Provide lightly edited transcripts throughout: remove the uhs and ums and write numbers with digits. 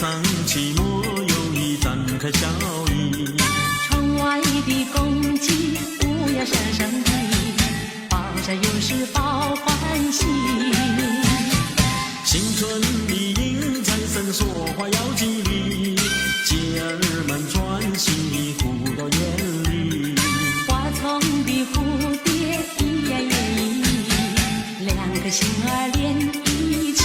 丧期末又已展开笑意。窗外的公鸡乌鸦声声啼，报晓又是报欢喜。新春里迎财神，说话要吉利，姐儿们专心护到眼里。花丛的蝴蝶一呀也一，两个心儿连一起。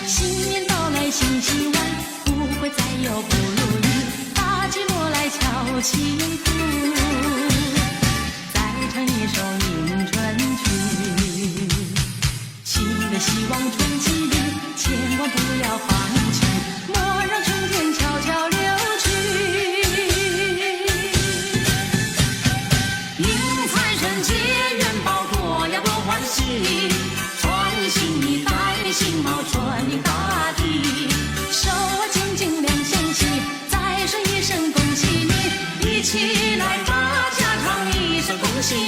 新年到来新希望，不会再有不如意，大寂寞来敲起鼓，再唱一首迎春曲。新的希望春季里，千万不要放弃，莫让春天悄悄流去。迎财神接元宝，多呀多欢喜，穿新衣戴新帽，春迎大地。手啊紧紧两相惜，再说一声恭喜你，一起来大家唱一首恭喜你。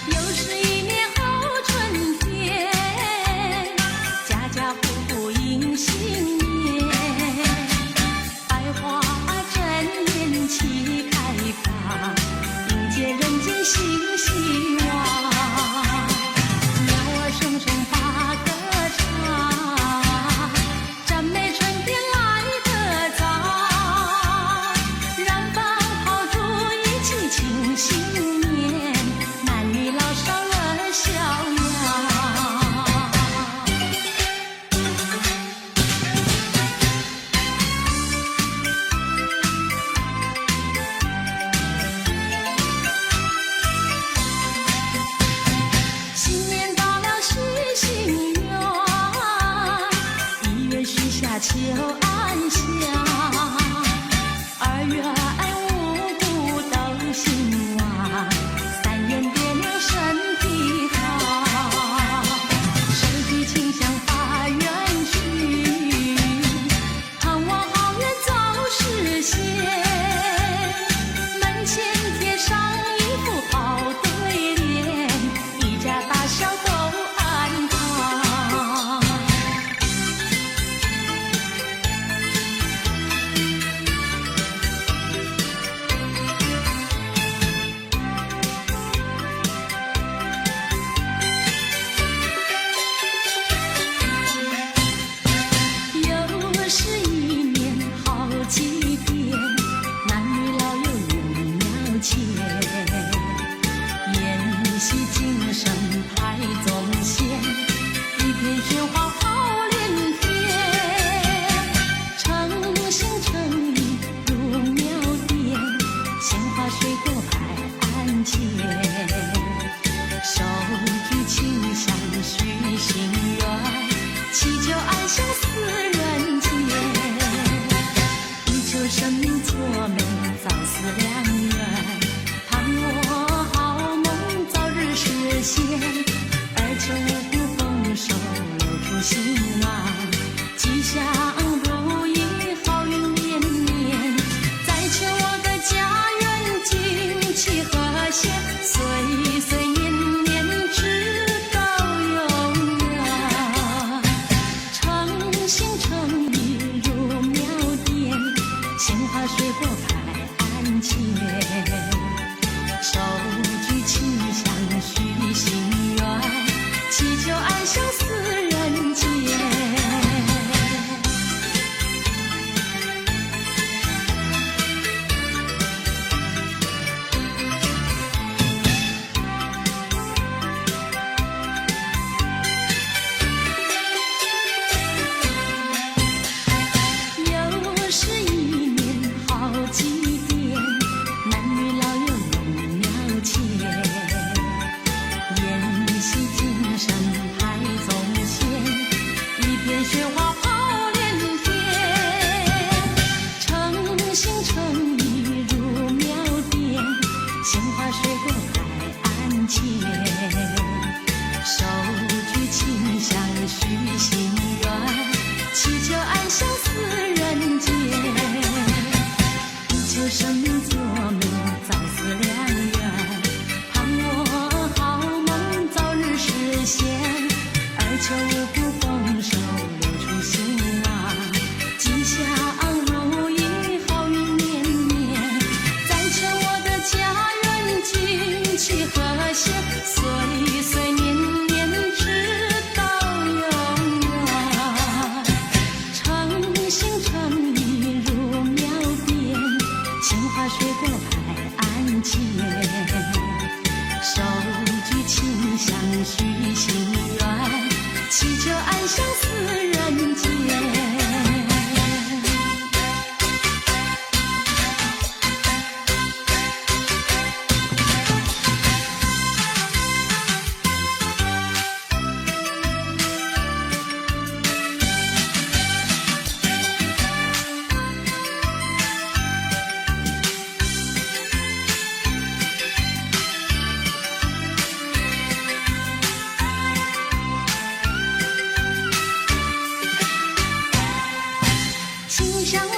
又是一年好春天，家家户户迎新年，百花争艳齐开放，迎接人间新希望。鸟儿声声把歌唱，赞美春天来得早，让放炮竹一起庆新年，男女老少乐逍遥。新年到了许心愿，一月许下求安详，二月五谷都兴旺，三元别了身体好，手举清香发愿许，盼望好愿早实现，门前贴上一副好对联，一家大小都安康。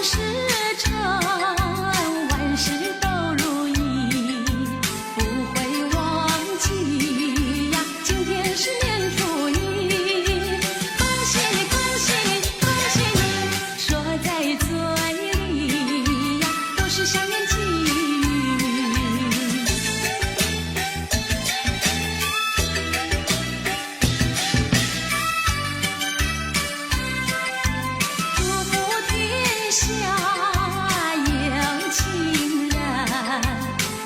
事成，万事都如意，不会忘记呀。今天是年初一，恭喜你，恭喜你，恭喜你，说在嘴里呀，都是香烟气语。祝福天下有情人，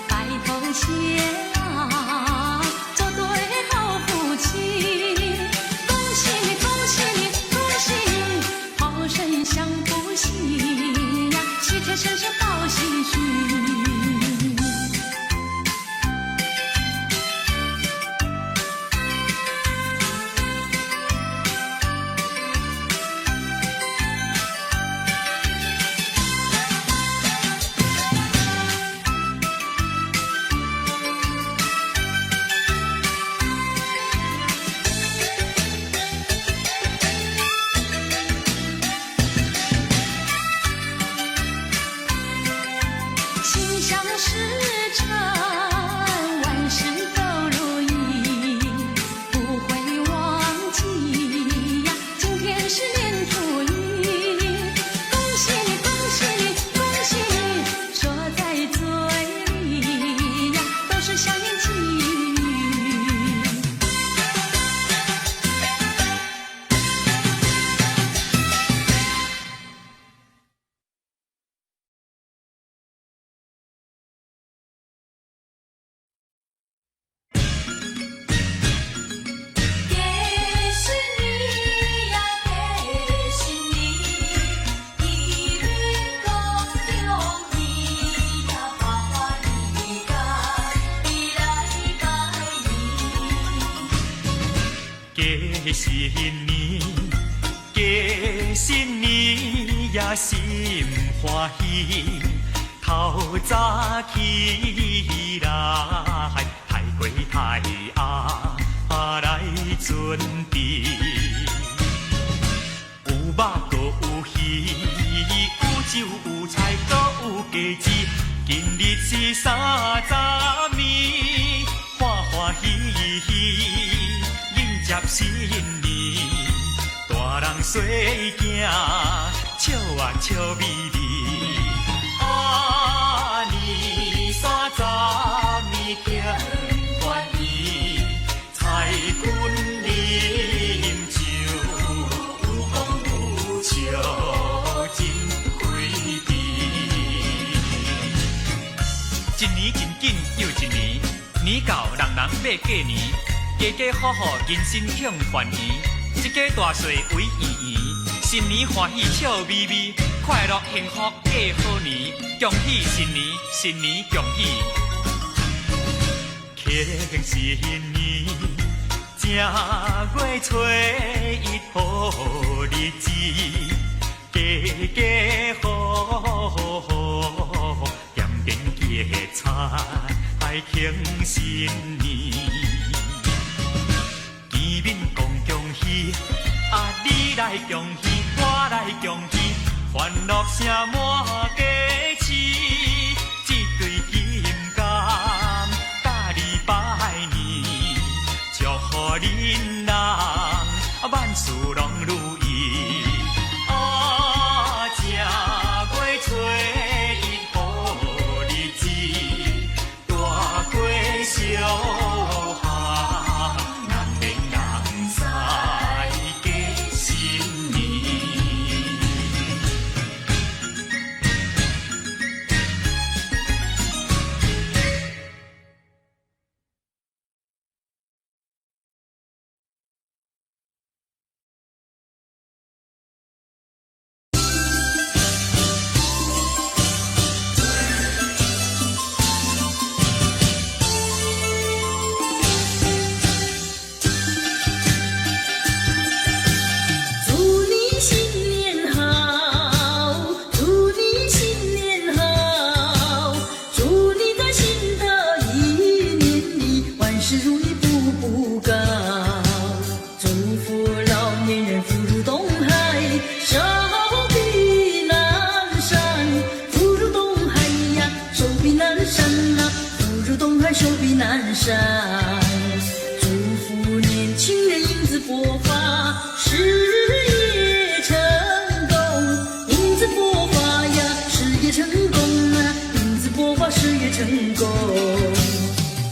白头偕老，做对好夫妻。恭喜你，恭喜你，恭喜你，好生享福喜呀，喜天生生报喜讯。心想事成，万事都如意，不会忘记呀。今天是年初一，恭喜你，恭喜你，恭喜你，说在嘴里呀，都是香烟气语。恭喜你呀，恭喜你，一律恭中意呀，花花绿甲，你来拜年。过新年，过新年呀，心欢喜。透早起来，太过太鸭来准备。有肉搁有鱼，有酒有菜搁有鸡子。今日是30暝，欢欢喜喜迎接新年。大人细囝，笑啊笑咪咪。年30暝庆团圆，彩君饮酒，有讲有笑，真开胃。一年真紧又一年，年到人人要过年，家家户户人心庆团圆，一家大细围圆圆，新年欢喜笑咪咪，快乐幸福过好年，恭喜新年，新年恭喜！庆新年，正月初一好日子，家家户户点点结彩庆新年，见面讲恭喜，你来恭喜，我来恭喜，欢乐声满家市，一对金柑甲你拜年，祝福恁人万事拢如意。正月初一好日子，大过小。南山。祝福年轻人英姿勃发，事业成功。英姿勃发呀，事业成功啊，英姿勃发，事业成功。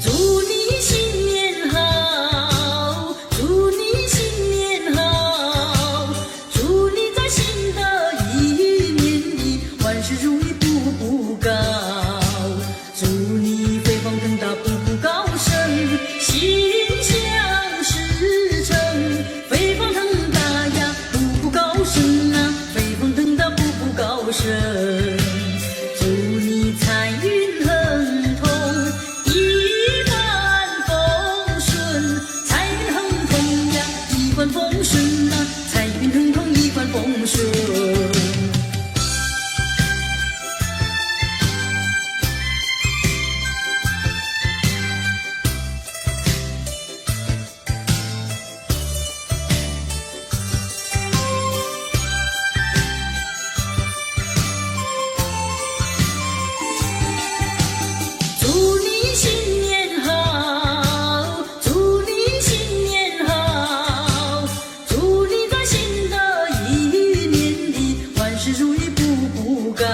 祝你新年好，祝你新年好，祝你在新的一年里万事如意，步步高。祝你飞黄腾达，步步高升，心想事成。飞黄腾达呀，步步高升啊，飞黄腾达，步步高升。祝你财运亨通，一帆风顺。财运亨通呀，一帆风顺啊，财运亨通，一帆风顺。祝你新年好，祝你新年好，祝你在新的一年里万事如意，步步高。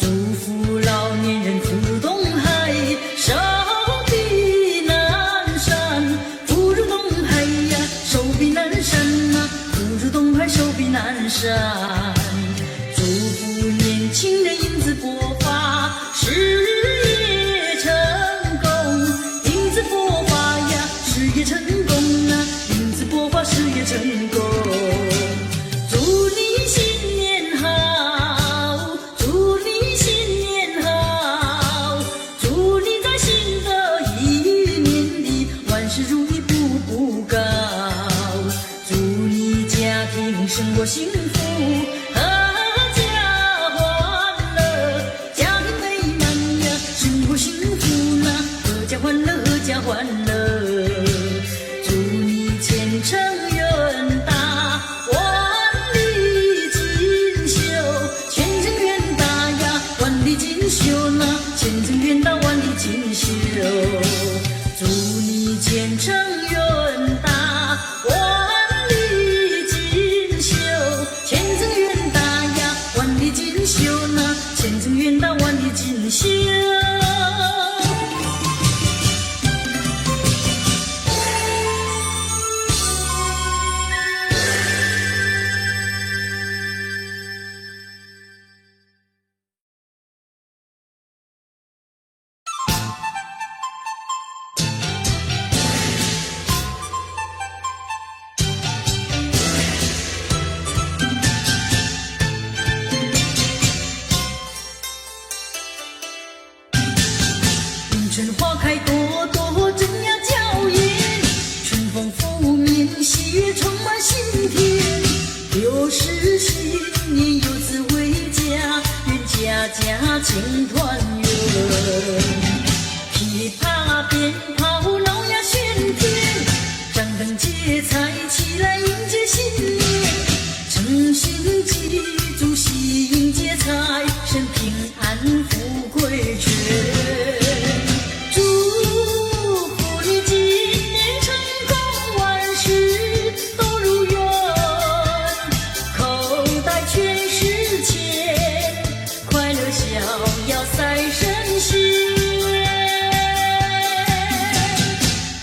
祝福老年人福如东海，寿比南山。福如东海呀，寿比南山啊，福如东海，寿比南山。祝福年轻人英姿勃发，事业成功。英姿勃发呀，事业成功啊，英姿勃发，事业成功。祝你新年好，祝你新年好，祝你在新的一年里万事如意，步步高。祝你家庭生活幸福，阖家欢乐，家庭美满呀，生活幸福呐，阖家欢乐，阖家欢乐。祝你前程远大，万里锦绣，前程远大呀，万里锦绣呐，前程远大，万里锦绣。祝你前程远大，万里锦绣，前程远大呀，万里锦绣呐，前程远大，万里锦绣。迎春花开朵朵，正呀娇艳，春风拂面，喜悦充满心田。60新年游子回家，愿家家庆团圆。噼啪鞭炮闹呀喧天，张灯结彩起来迎接新年。诚心祭祖喜迎接财神，平安富贵全。祝福你今年成功，万事都如愿，口袋全是钱，快乐逍遥赛神仙。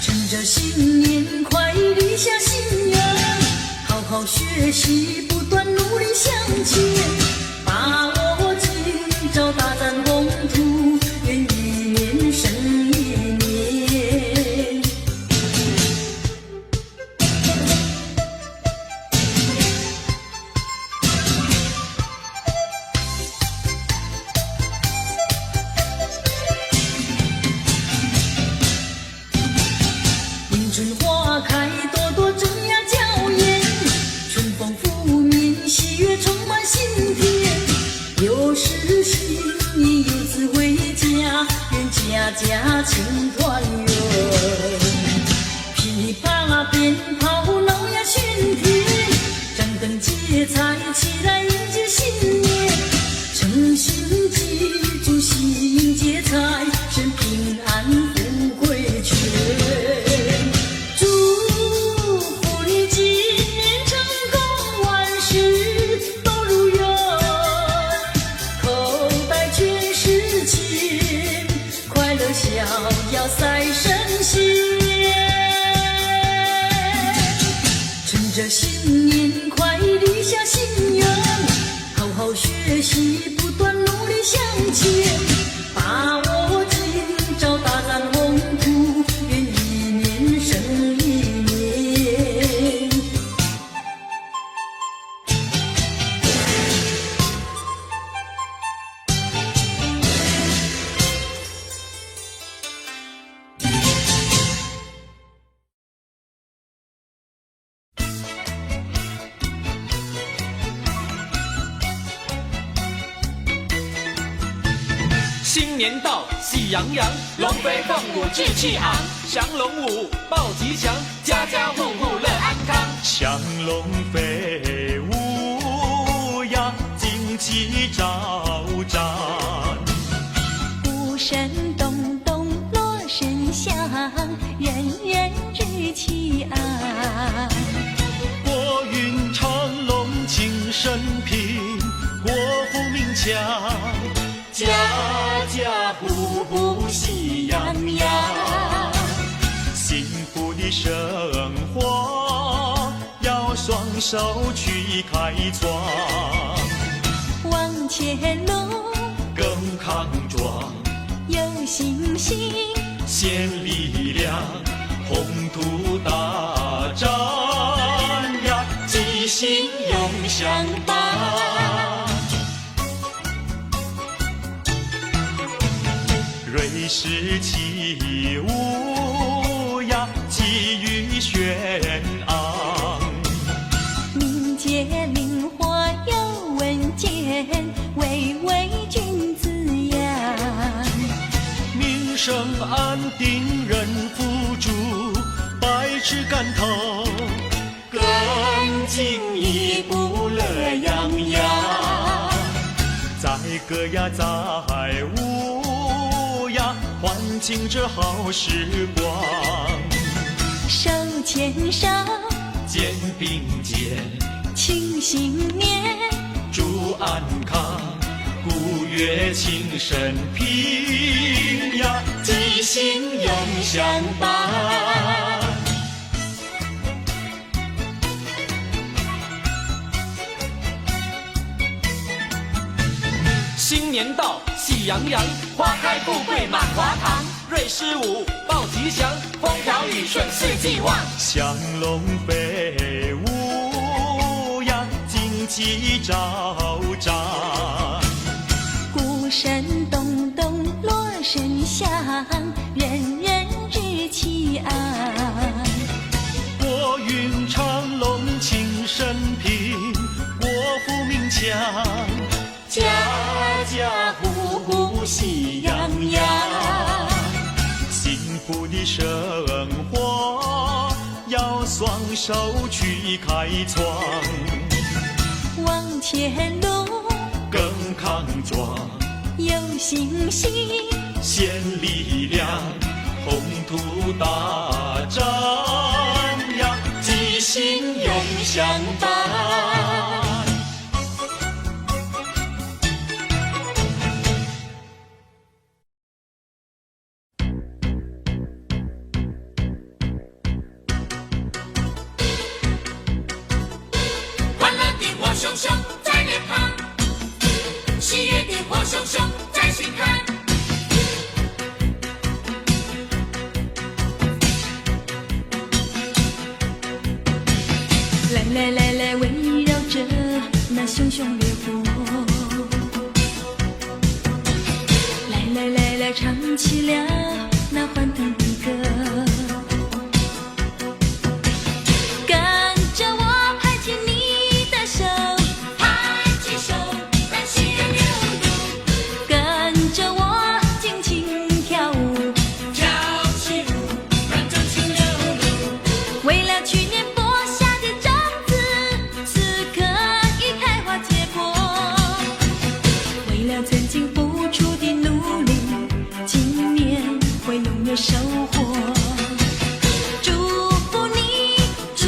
趁着新年快立下心愿，好好学习，不断努力向前，把握今朝大展宏图，愿一年胜一年。迎春花开朵朵，正呀娇艳，春风拂面，喜悦充满心田。60新年游子回家，愿家家庆团圆。噼啪鞭炮闹呀喧天，张灯结彩起来迎接新年。诚心祭祖喜迎接财神，平安福要赛神仙。趁着新年快立下心愿，好好学习，不断努力向前，把握今朝大展宏图，愿一年胜一年。新年到，喜洋洋，龙飞凤舞志气昂，降龙舞报吉祥，家家户户乐安康。强龙飞舞呀，旌旗招展。鼓声咚咚锣声响，人人志气昂。国运长隆庆生平，国富民强，家家户户喜洋洋。幸福的生活要双手去开创，往前路更康壮，有信心，献力量，宏图大展呀，吉星永相伴。瑞士起舞呀，气宇轩昂。民间灵活有稳健，位位君子扬。民生安定人富足，百尺竿头更进一步乐洋洋。载歌呀载舞呀，欢庆这好时光。手牵手，肩并肩，庆新年，祝安康，鼓乐庆生平呀，吉星永相伴。新年到，喜洋洋，花开富贵满华堂。瑞士舞报吉祥，风调雨顺四季旺。降龙飞舞呀，旌旗招展。鼓声咚咚锣声响，人人志气昂。国运长隆庆生平，国富民强，家家户户喜洋洋。幸福的生活要双手去开创，往前路更康壮，有信心，献力量，宏图大展呀，吉星永相伴。欢乐的火熊熊在脸庞，喜悦的火熊熊在心坎。来来来来，围绕着那熊熊烈火，来来来来，唱起了那欢腾的歌。跟着我拍起你的手，拍起手，让喜悦流露，跟着我尽情跳舞，跳起舞，让真情流露。为了去年播下的种子，此刻已开花结果。为了曾经付出的努力，今年会拥有收获。祝福你，祝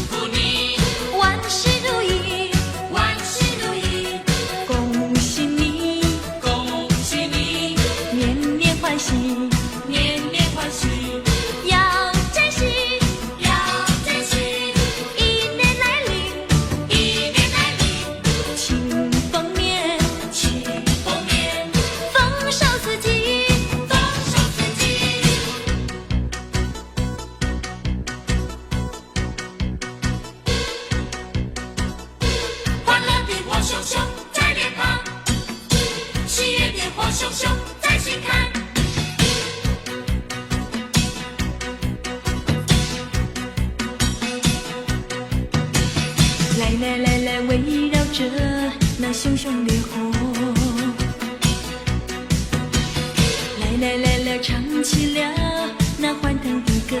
福你，万事如意，万事如意，恭喜你，恭喜你，年年欢喜，年年熊熊在心坎。来来来来，围绕着那熊熊烈火，来来来来，唱起了那欢腾的歌。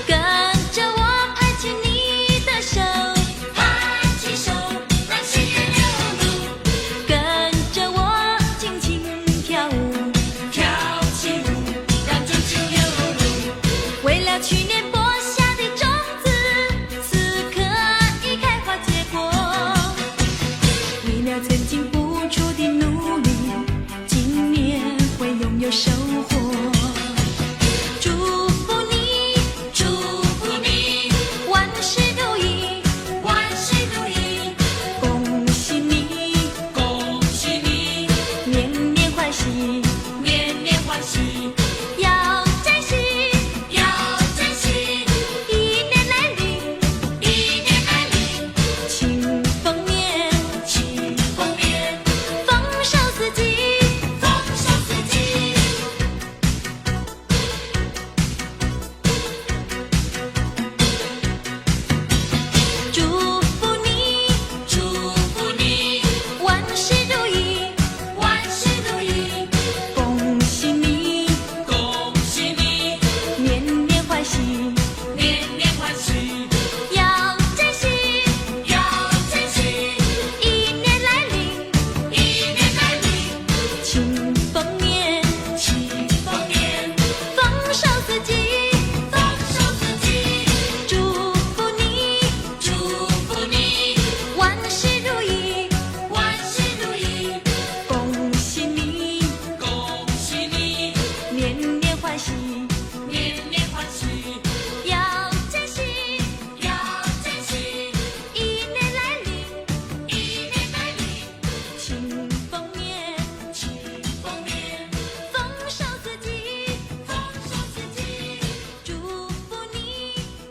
跟着我拍起你的手，拍起手，让心愿流露，跟着我轻轻跳舞，跳起舞，让真情流露。为了去年播下的种子，此刻已开花结果。为了曾经付出的努力，今年会拥有收获。祝福你，祝福你，万事如意，万事如意，恭喜你，恭喜你，年年欢喜，年年欢喜，要珍惜，要珍惜。一年来临，一年来临，庆丰年，庆丰年，丰收四季。丰收四季。祝福你，祝福你，万事如意，万事如意，恭喜你，恭喜你，年年欢喜，年年欢喜，要珍惜，要珍惜。一年来临，一年来临，庆丰年，庆丰年，丰收四季。丰收四季。祝福你，祝福你，万事如意，万事如意，恭喜你，恭喜你，年年欢喜，年年欢喜，要珍惜，要珍惜。一年来临，一年来临，庆丰年，庆丰年，丰收四季。丰收四季。祝福你，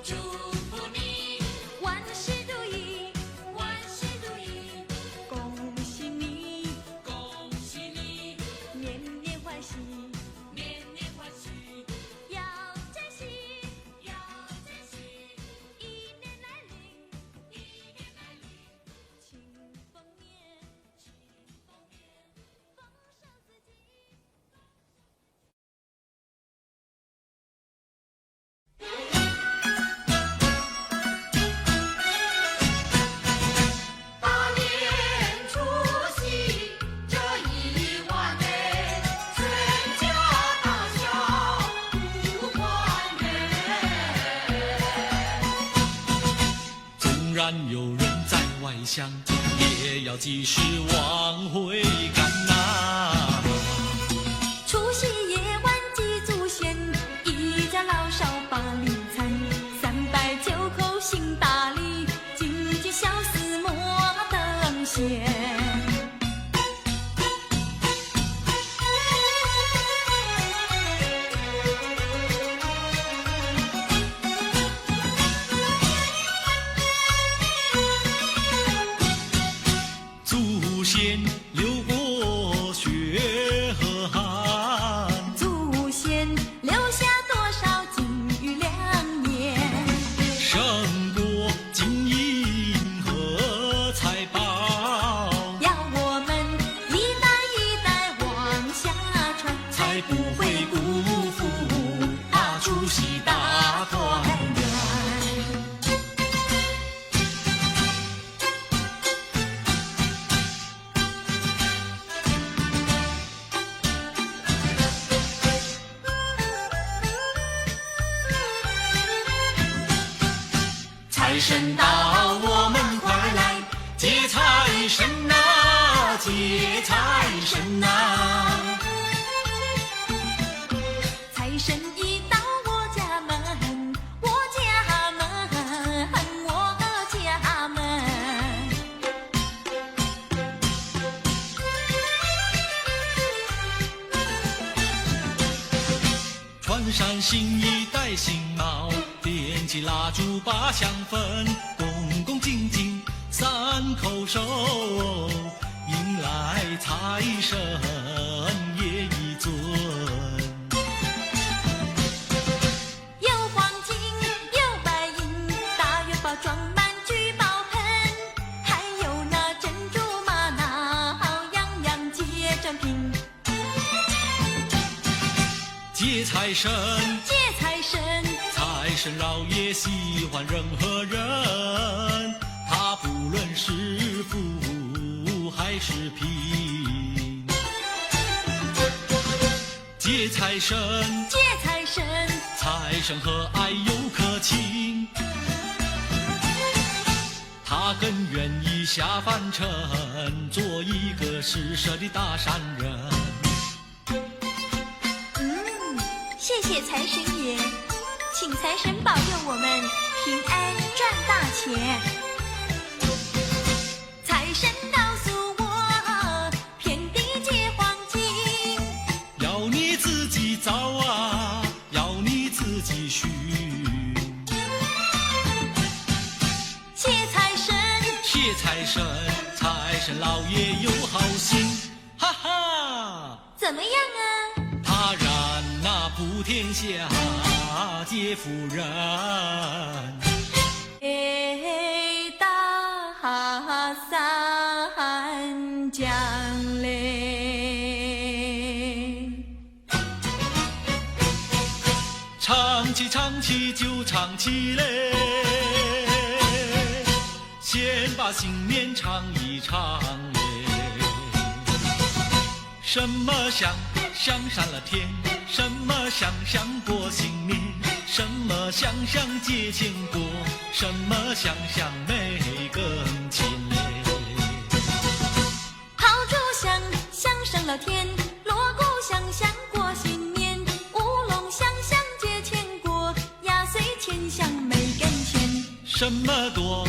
祝福你，万事如意，万事如意，恭喜你，恭喜你，年年欢喜，年年欢喜，要珍惜，要珍惜。一年来临，一年来临，庆丰年，庆丰年。丰收四季。大年除夕这一晚内，全家大小不团圆。纵然有人在外乡，也要及时往回赶呐、除夕夜晚祭祖先，一家老少把礼餐，309口行大礼，金鸡小厮莫等闲。祖先流过血和汗，祖先留下多少金玉良言，胜过金银和财宝。要我们一代一代往下传，才不会辜负除夕大团圆。财神到，我们快来接财神呐、接财神呐、财神一到我家门，我家门，我家门。穿上新衣，戴新帽，点起蜡烛把香氛，恭恭敬敬三叩首，迎财神爷一尊。有黄金，有白银，大元宝装满聚宝盆，还有那珍珠玛瑙，样样皆珍品。接财神，接财神，财神老爷喜欢任何人，他不论是富还是贫。接财神，接财神，财神和蔼又可亲，他更愿意下凡尘，做一个施舍的大善人。谢谢财神爷，请财神保佑我们平安赚大钱。财神告诉我，遍地皆黄金，要你自己找啊，要你自己寻。谢财神，谢财神，财神老爷有好心，哈哈，怎么样啊？他让那普天下皆富人。大伞降嘞，唱起就唱起嘞，先把新年唱一唱嘞。什么想上了天，什么想过新年，什么想借钱过，什么想没更钱嘞。炮竹响上了天，锣鼓响过新年，乌龙响借钱过，压岁钱响没跟钱。什么多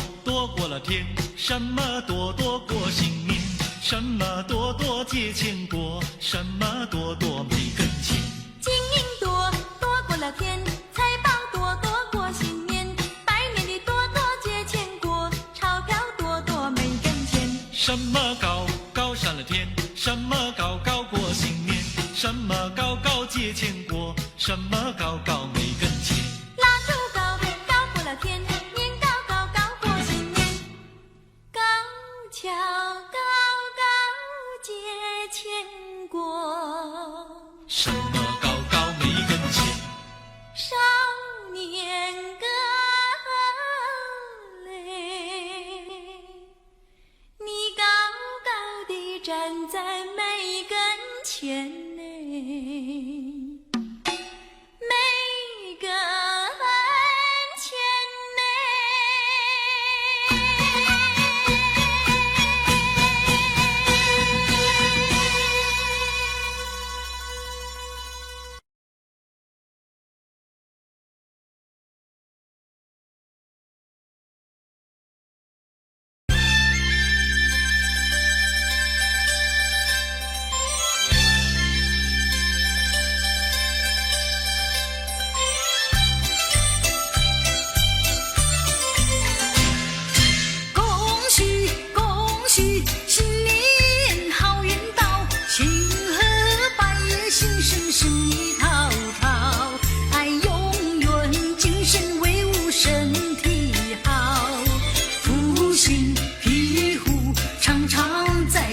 过了天，什么多过新年，什么多借钱过，什么多没跟钱。金银多过了天，财宝多过新年，百年的多借钱过，钞票多没跟钱。什么高上了天，什么高过新年，什么高借钱过，什么高没跟钱。蜡烛高过了天，年高过新年，高跷高借钱过，什么高没跟钱。少年歌嘞，你高地站在没跟前嘞，没跟前嘞。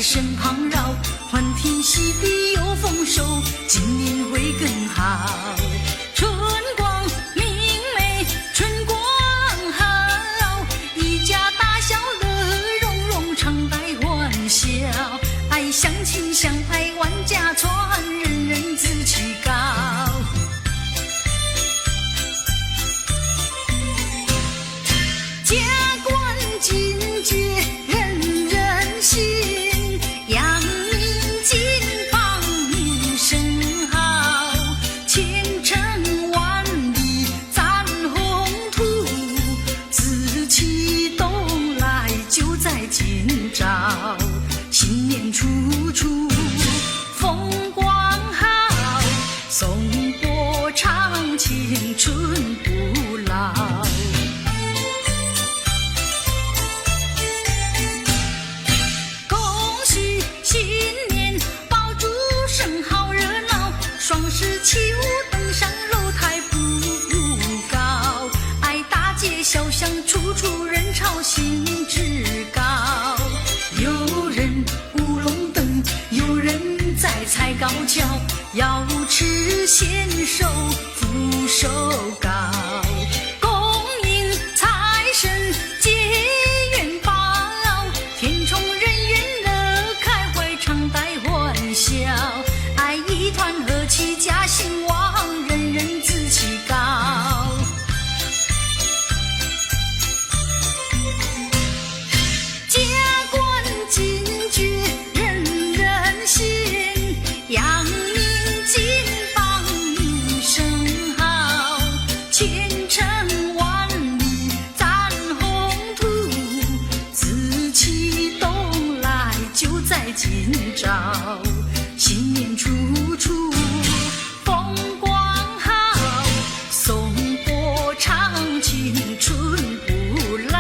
身旁绕，欢天喜地有丰收，今年会更好。春光明媚，春光好，一家大小乐融融，常带欢笑。爱相亲相爱万家传，人人志气高。家官进爵，人人信。新年处处风光好，颂歌唱青春不老。恭喜新年志高。有人舞龙灯，有人在踩高跷，瑶池仙手福寿高。恭迎财神接元宝，天宠人缘乐，开怀常带欢笑。爱一团和气家兴旺，人人志气高。加官进爵人人喜，扬名金榜名声好。前程万里展宏图，紫气东来就在今朝。新年处处风光好，颂钵唱青春不老。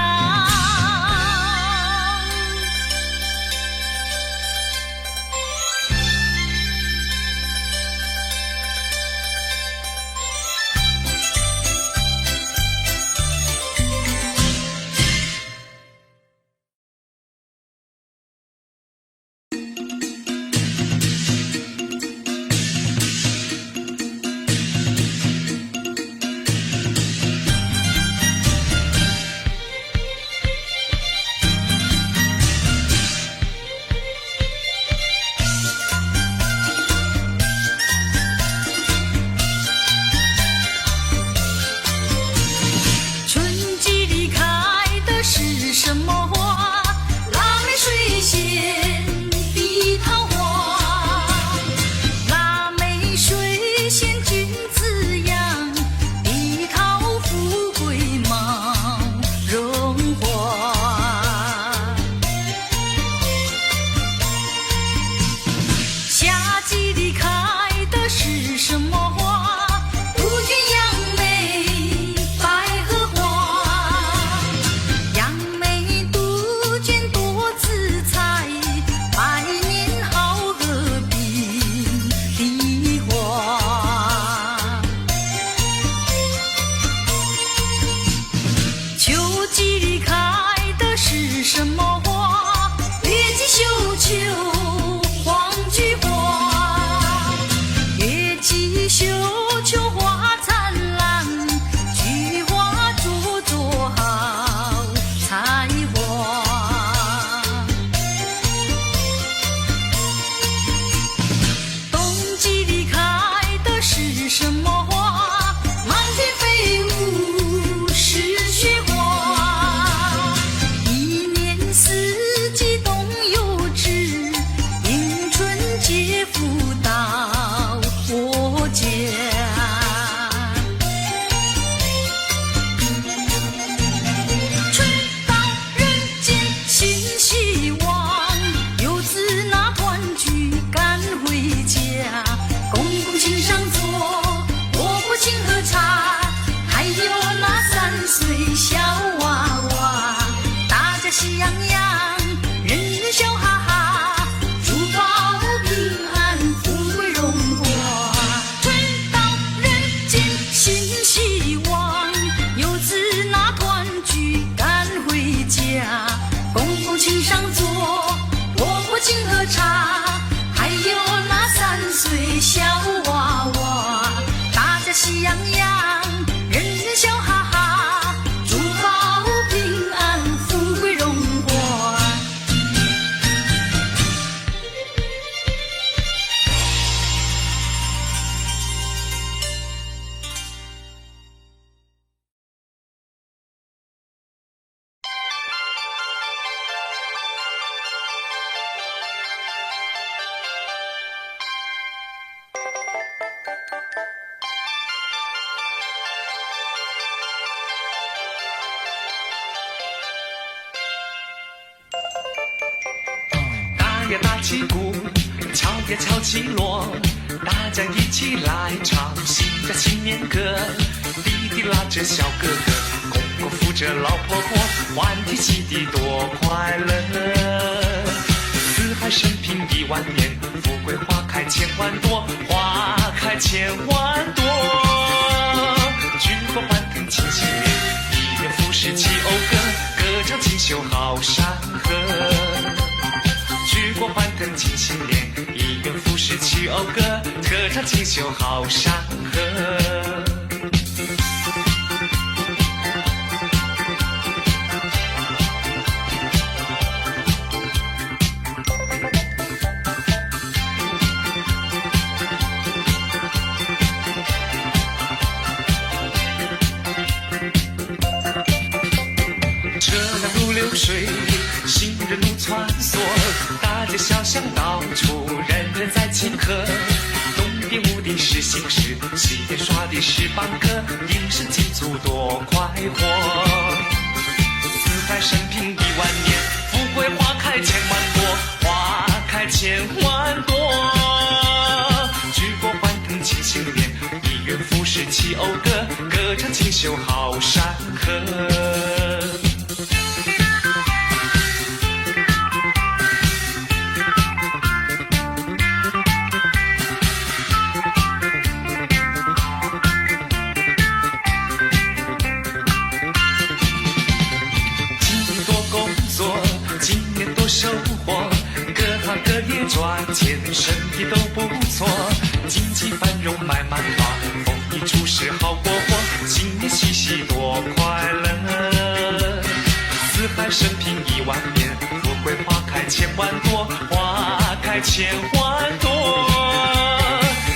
打起鼓，敲呀敲起锣，大家一起来唱新的新年歌。弟弟拉着小哥哥，公公扶着老婆婆，欢天喜地多快乐。四海升平1万年，富贵花开千万朵，花开千万朵。举国欢腾庆新年，一年复始齐讴歌，歌唱庆绣好山河。举国欢腾庆新年，一元复始去讴歌，歌唱锦绣好山河。水，行人路穿梭，大街小巷到处人人在庆贺。东边舞的是新诗，西边耍的是梆歌，应是祭祖多快活。四海升平1万年，富贵花开千万朵，花开千万朵。举国欢腾庆新年，一元复始起讴歌，歌唱锦绣好山河。收获，各行各业赚钱，生意都不错，经济繁荣买满花，丰衣足食好过活，新年喜喜多快乐。四海升平1万年，富贵花开千万朵，花开千万朵。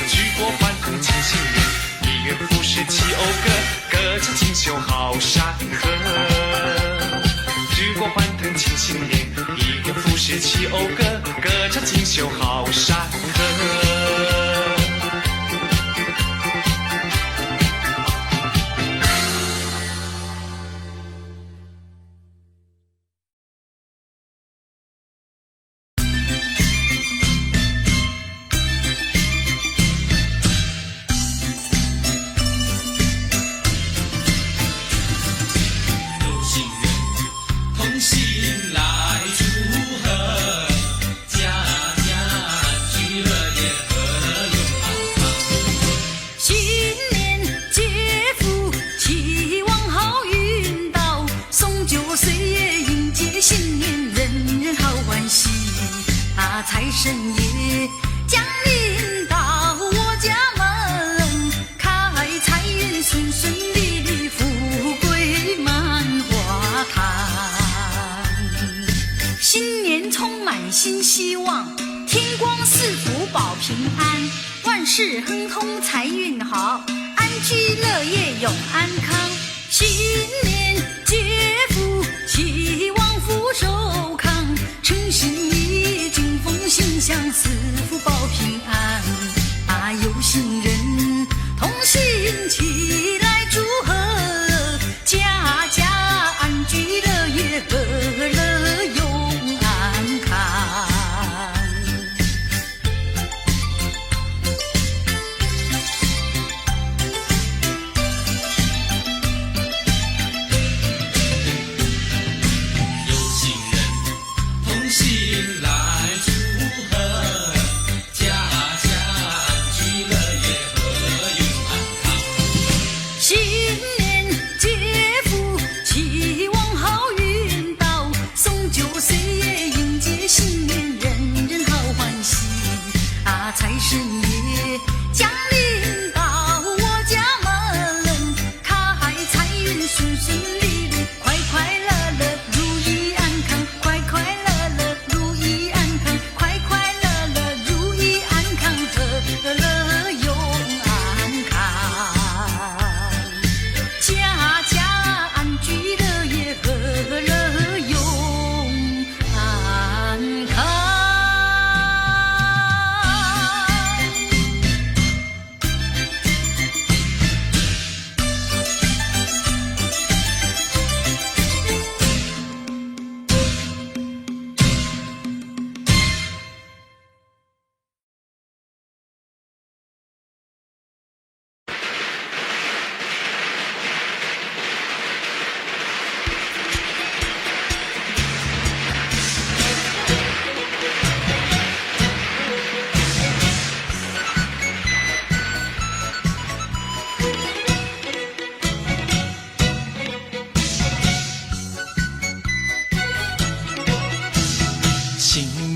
举国欢腾庆新年，一元复始起讴歌，歌唱锦绣好山河。举国欢腾庆新年，一元复始起讴歌，歌唱锦绣好山河。财神爷降临到我家门，开财运顺顺利利，富贵满花坛。新年充满新希望，天光赐福保平安，万事亨通财运好，安居乐业永安康。新年接福，希望福寿康，诚心意敬奉心香，赐福保平安。有心人同心起来祝贺，家家安居乐业，和乐永安康。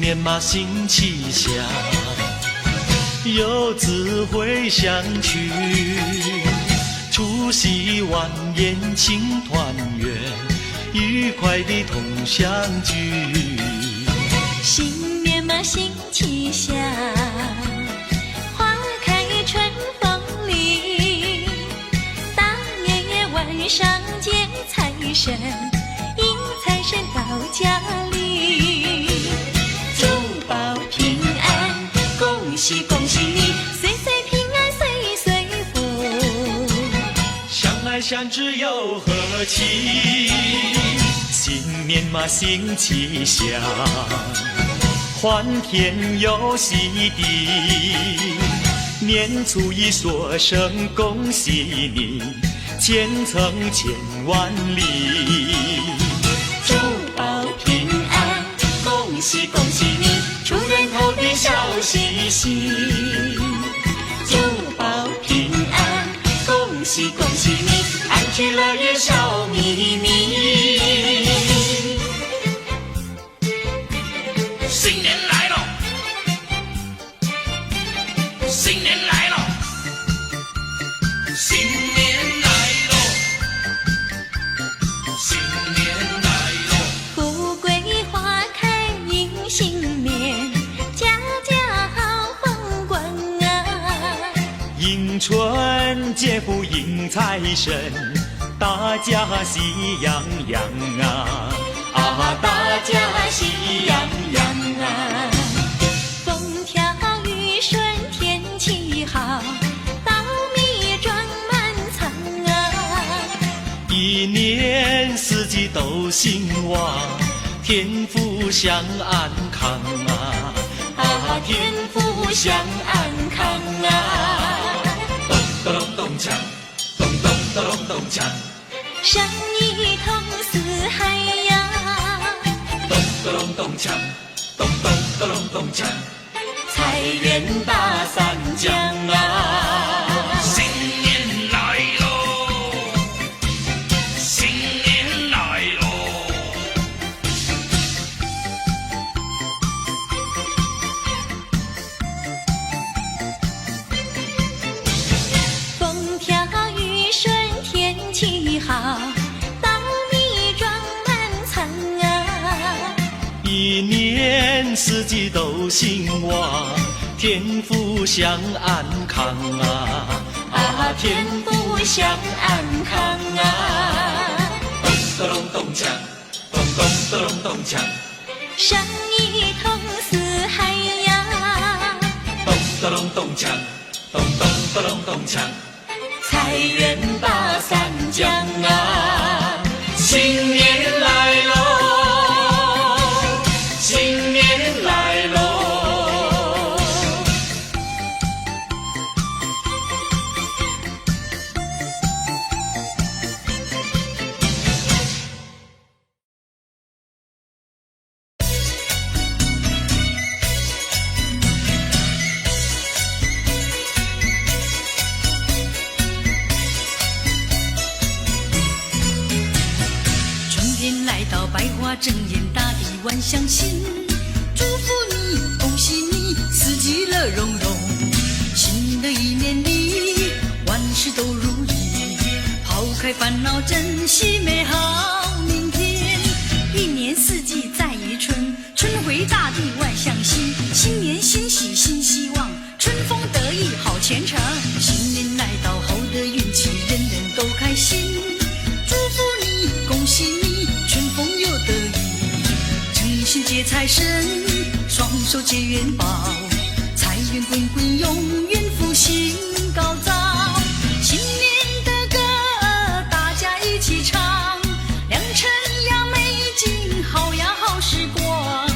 年嘛新气象，有智慧相取，除夕晚宴庆团圆，愉快地同相聚。新年嘛新气象，花开春风里，大年夜晚上接财神，迎财神到家里，珠宝平安，恭喜恭喜你，岁岁平安岁岁福，相爱相知又和气，新年嘛新气象，欢天又喜地，年初一说声恭喜你，前程千万里。珠宝平安，恭喜恭喜你，出人头地笑嘻嘻。珠宝平安，恭喜恭喜你，安居乐业笑眯眯。新年来了，新年来了，新年来了，新年来了。富贵花开迎新年，家家好风光啊！迎春接福迎财神，大家喜洋洋啊！啊，大家喜洋洋啊！风调雨顺天气好，稻米装满仓啊！一年四季都兴旺，天福享安康啊！啊，天福享安康啊！咚咚咚咚锵，咚咚咚咚咚锵，生意通四海呀！咚咚咚锵，咚咚咚咚锵，财源大三江啊！新年来喽，新年来喽。风调雨顺天气好，稻米装满仓啊！一年四季都兴旺，天福享安康啊！啊，天福享安康啊！咚咚咚锵，咚咚咚咚锵，生意通四海呀！咚咚咚锵，咚咚咚咚锵，财源大三江啊！新年来喽，新年来喽。春天来到，百花争艳，大地万象新。祝福你，恭喜你，四季乐融融。新的一年里，万事都如意，抛开烦恼，珍惜美好明天。一年四季在于春，春回大地万象新。新年新喜新希望，春风得意好前程。新年来到，好的运气，人人都开心。祝福你，恭喜你，春风又得意，诚心接财神，双手接元宝，财源滚滚，永远福星高照。新年的歌大家一起唱，良辰呀美景，好呀好时光，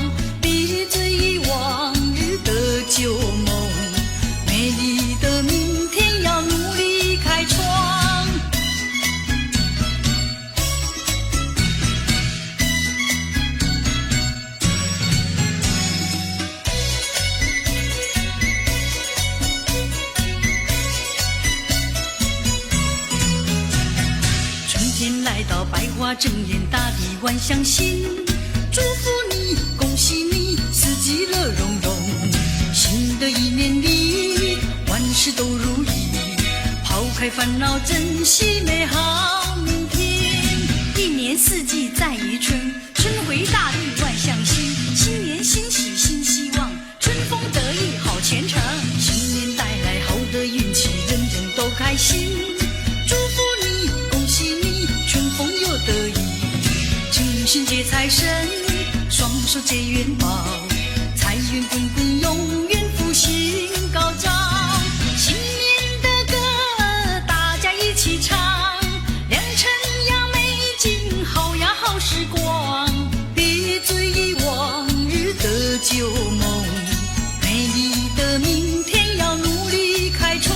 别醉忆往日的旧梦，美丽的明天要努力开创。来到百花争艳，大地万象新。祝福你，恭喜你，四季烦恼，珍惜美好明天。一年四季在于春，春回大地万象新。新年新喜新希望，春风得意好前程。新年带来好的运气，人人都开心。祝福你，恭喜你，春风又得意。精神接财神，双手接元宝，财源滚滚，永远福星高照。新年的歌大家一起唱，良辰呀美景，好呀好时光。别追忆往日的旧梦，美丽的明天要努力开创。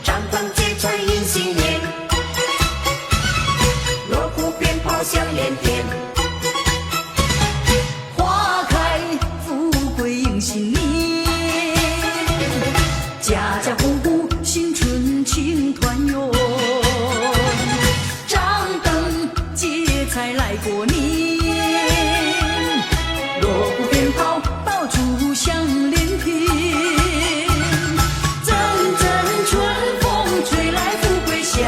张灯结彩迎新年，锣鼓鞭炮响连天。花开富贵迎新年，家家户户新春庆团圆。张灯结彩来过年，锣鼓鞭炮到处响连天。阵阵春风吹来富贵香，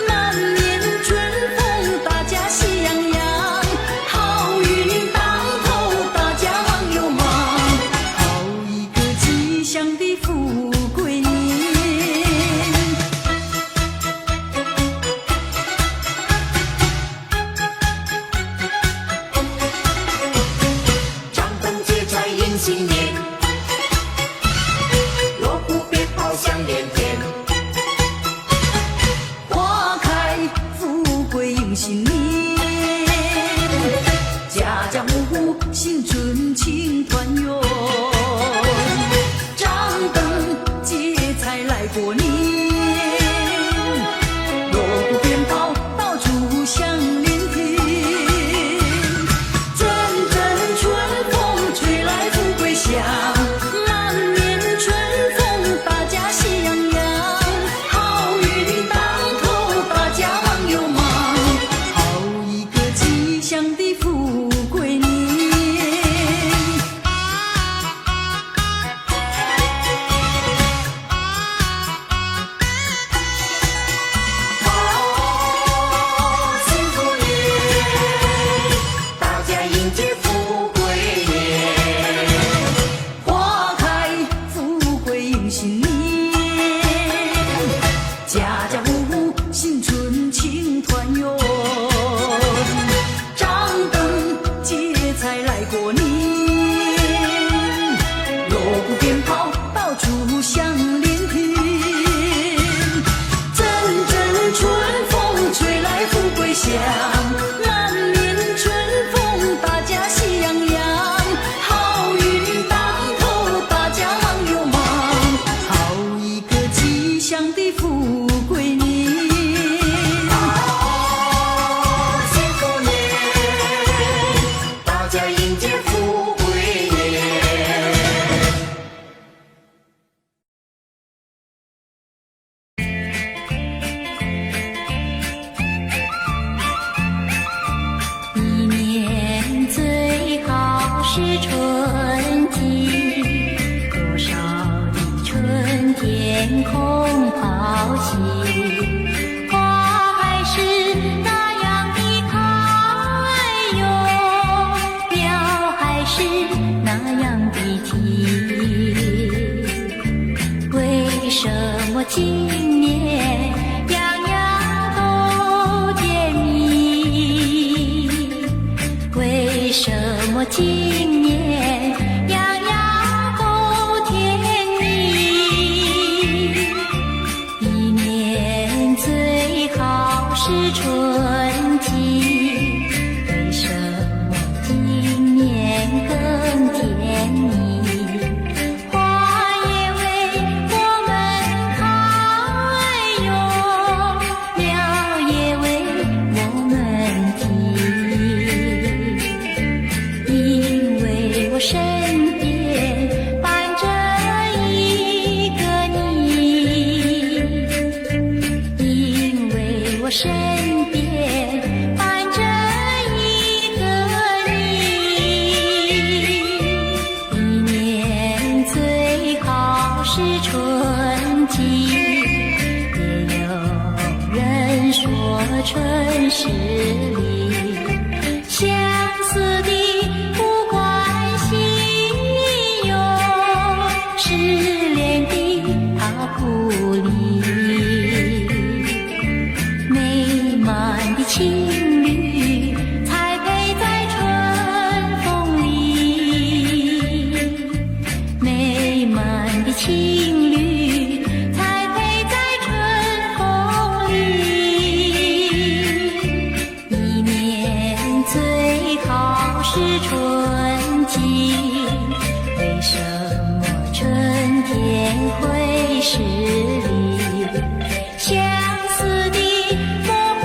满面春风大家喜洋洋。好运当头大家忙又忙，好一个吉祥的富贵年。张灯结彩迎新年，锣鼓鞭炮响连天。花开富贵迎新年，家家户户新春庆团圆。张灯结彩来过年，锣鼓鞭炮到处响连天。阵阵春风吹来富贵香，满面春风大家喜洋洋。好运当头大家忙又忙，好一个吉祥的富贵年。辛苦年，大家迎接富贵年。花开富贵迎新年，家家户户新春庆团圆。张灯结彩来过年，锣鼓鞭炮到处响连天。阵阵春风吹来富贵香，满面春风大家喜洋洋。好运当头大家忙又忙，好一个吉祥的富贵年。辛苦年，大家迎接富贵年。一年最好是春季，多少的春天空抛弃，花还是那样的开哟，鸟还是那样的啼。为什么今年样样都甜蜜？为什么今年样样都甜蜜？身边伴着一个你，因为我身边伴着一个你，一年最好是春季，也有人说春是里相思的不关心哟，失恋的他不理，美满的情侣才配在春风里，美满的情侣才配在春风里，一年最好是春季，为什么春天会是里相思的莫怀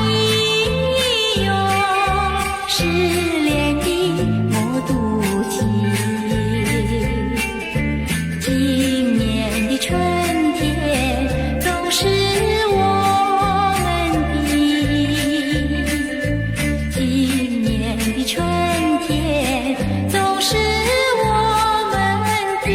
疑哟，失恋的莫妒忌，今年的春天总是我们的，今年的春天总是我们的。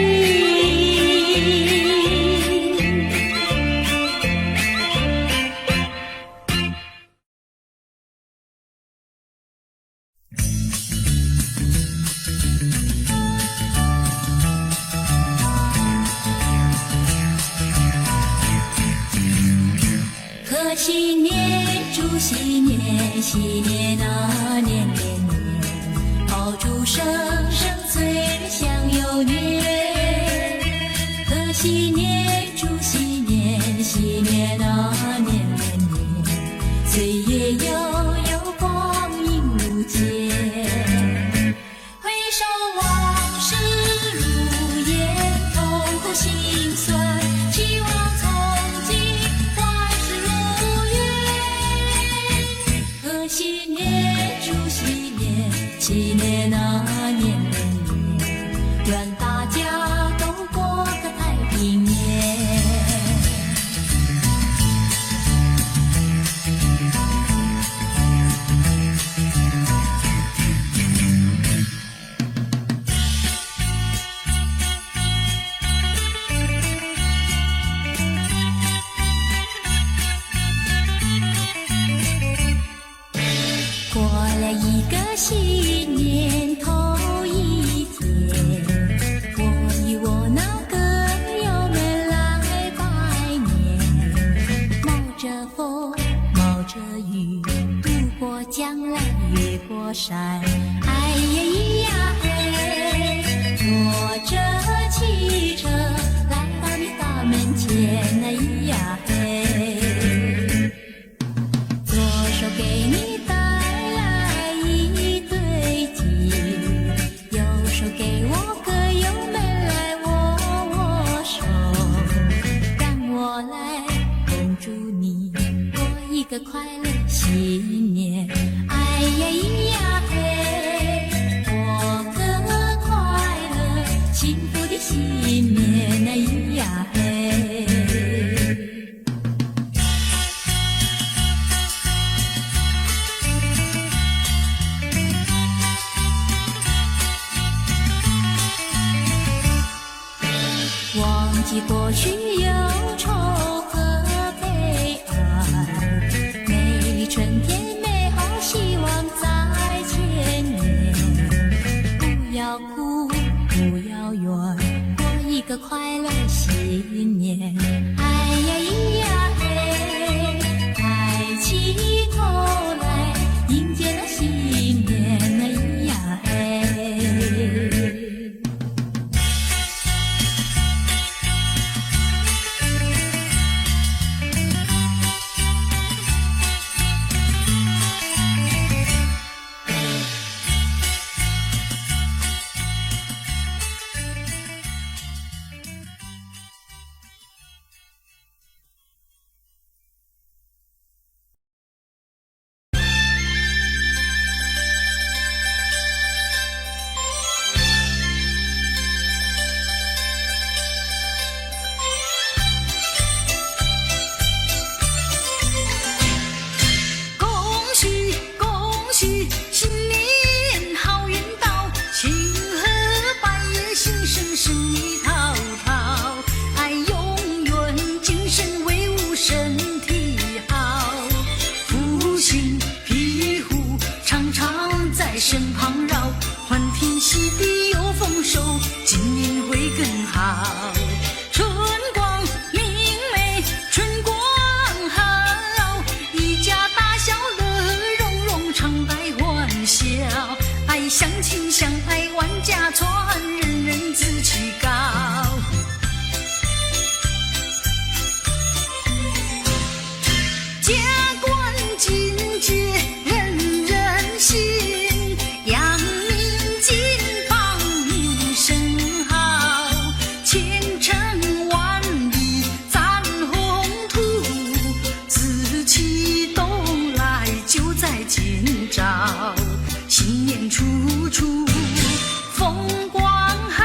贺新年，祝新年，喜年啊年年年，爆竹声声催想又年。贺新年，祝新年，喜年啊年年年，岁月悠悠，光阴如箭。回首往事如烟，痛苦心酸，期望从今万事如愿。贺新年，祝新年，喜年啊年年年，愿大家都过个太平年。过了一个新年头一天，我与我那歌友们来拜年，冒着风，冒着雨，渡过江来，越过山，哎呀咿呀嘿，坐着汽车来到你大门前，哎咿呀嘿，左手给你带来一对鸡，右手给我歌友们来握握手，让我来恭祝你过一个快乐新年，哎呀咿呀嘿，过个快乐幸福的新年，哎咿呀嘿。忘记过去忧愁和悲哀，美丽春天，美好希望在前面。不要哭，不要怨，过一个快乐新年。哎呀咿呀嘿，抬起头来，迎接那新年。哎咿呀嘿。在身旁绕，欢天喜地有丰收，今年会更好。春光明媚，春光好，一家大小乐融融，常带欢笑。爱相亲相爱万家传，人人志气高。家冠金爵人人信，扬名金榜名声好，前程万里展宏图，志气东来就在今朝。新年处处风光好，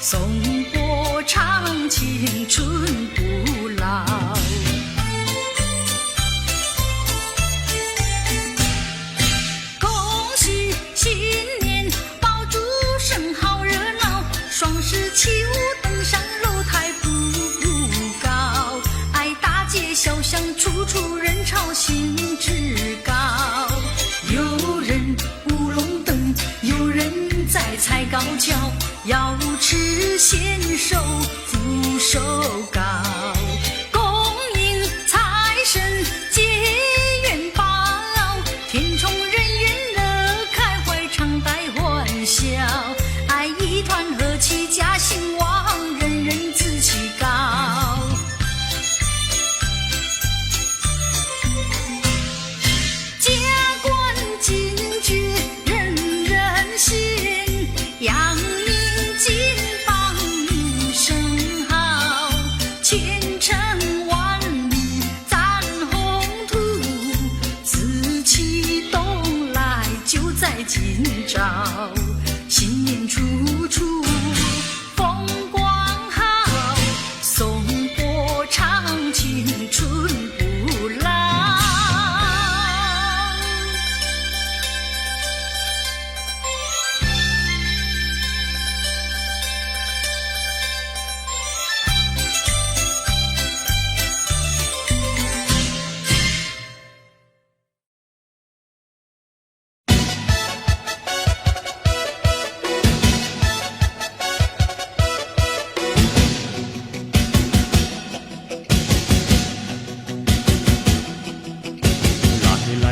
颂钵唱青春不老。恭喜新年，爆竹声好热闹，双十起舞登上楼台步步高，爱大街小巷处处人潮兴致高。有人舞龙灯，有人在踩高跷，瑶池献寿福寿高，恭迎财神结元宝，天宠人缘乐开怀，常带欢笑，爱一团和气家兴旺，人人志气高。家冠金爵人人信，扬名金榜名声好，前程万里展宏图，志气东来就在今朝。新年处处风光好，颂钵唱青春不老。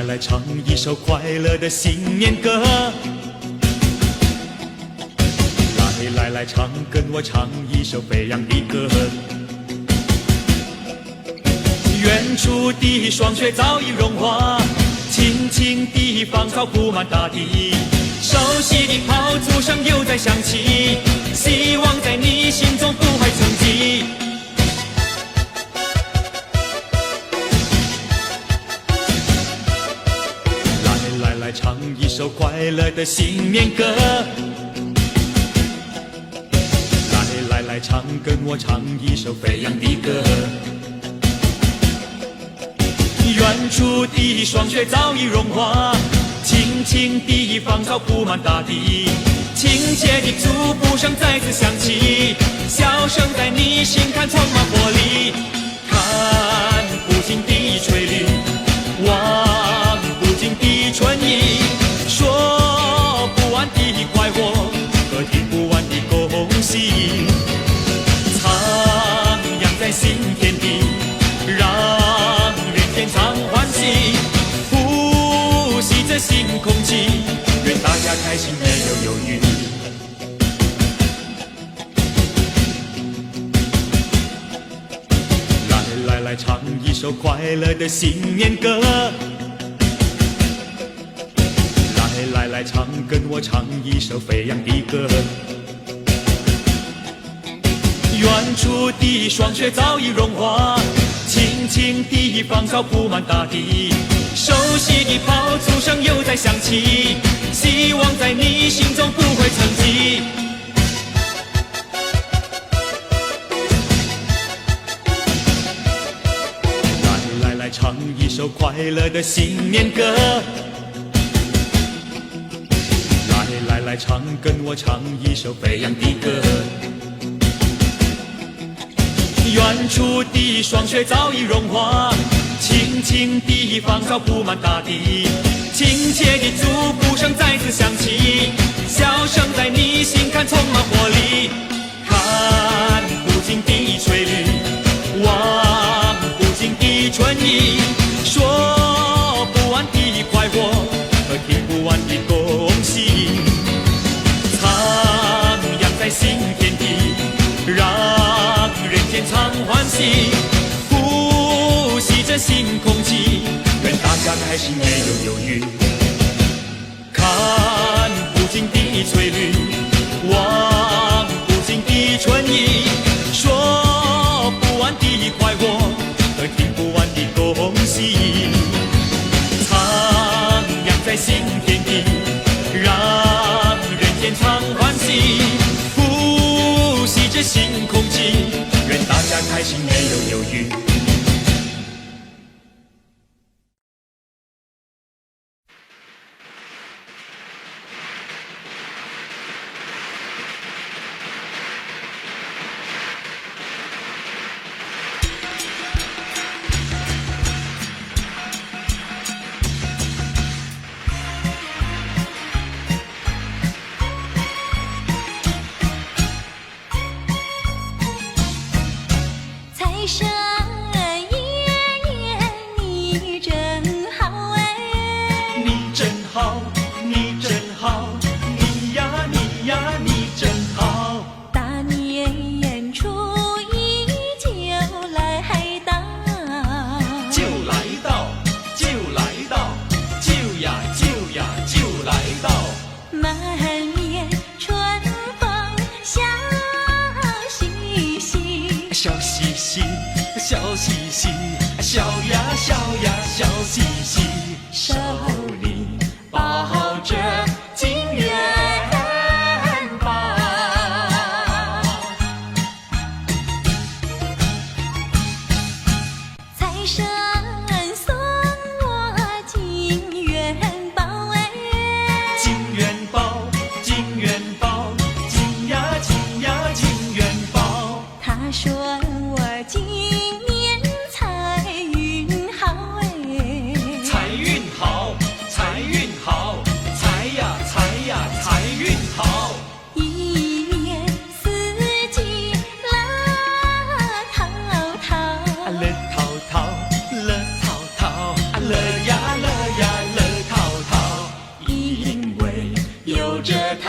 来唱一首快乐的新年歌，来唱，跟我唱一首飞扬的歌。远处的霜雪早已融化，轻轻地芳草铺满大地，熟悉的炮竹声又在响起，希望在你心中不会沉寂。来唱一首快乐的新年歌，来唱，跟我唱一首飞扬的歌。远处的霜雪早已融化，轻轻地芳草铺满大地，亲切的祝福声再次响起，笑声在你心坎充满活力。看不尽的翠绿，望不尽的春意，说不完的快活和听不完的恭喜，徜徉在新天地，让人间常欢喜，呼吸着新空气，愿大家开心没有忧郁。来唱一首快乐的新年歌，来唱，跟我唱一首飞扬的歌。远处的霜雪早已融化，轻轻地芳草铺满大地，熟悉的炮竹声又在响起，希望在你心中不会沉寂。来唱一首快乐的新年歌，来唱，跟我唱一首飞扬的歌。远处的霜雪早已融化，轻轻地芳草铺满大地，亲切的祝福声在的恭喜。徜徉在新天地，让人间常欢喜。呼吸着新空气，愿大家开心没有忧郁。看不尽的翠绿，望不尽的春意，说不完的快活和听不完的恭喜。徜徉在新天地，让人间常欢喜。呼吸着新空气，愿大家开心没有忧郁。财神爷爷，你真好哎！你真好，你真好，你呀你呀你真好。大年初一就来到，就来到，就来到，就呀就呀就来到。满面春风笑嘻嘻，笑嘻嘻，笑嘻嘻，笑呀笑呀笑嘻嘻，手里抱着金元宝。财神送我金元宝哎！金元宝，金元宝，金呀金呀金元宝。他说我今年财运好哎，财运好，财运好，财呀财呀财运好。一年四季乐淘淘，乐淘淘，乐淘淘，乐呀乐呀乐淘淘，因为有着淘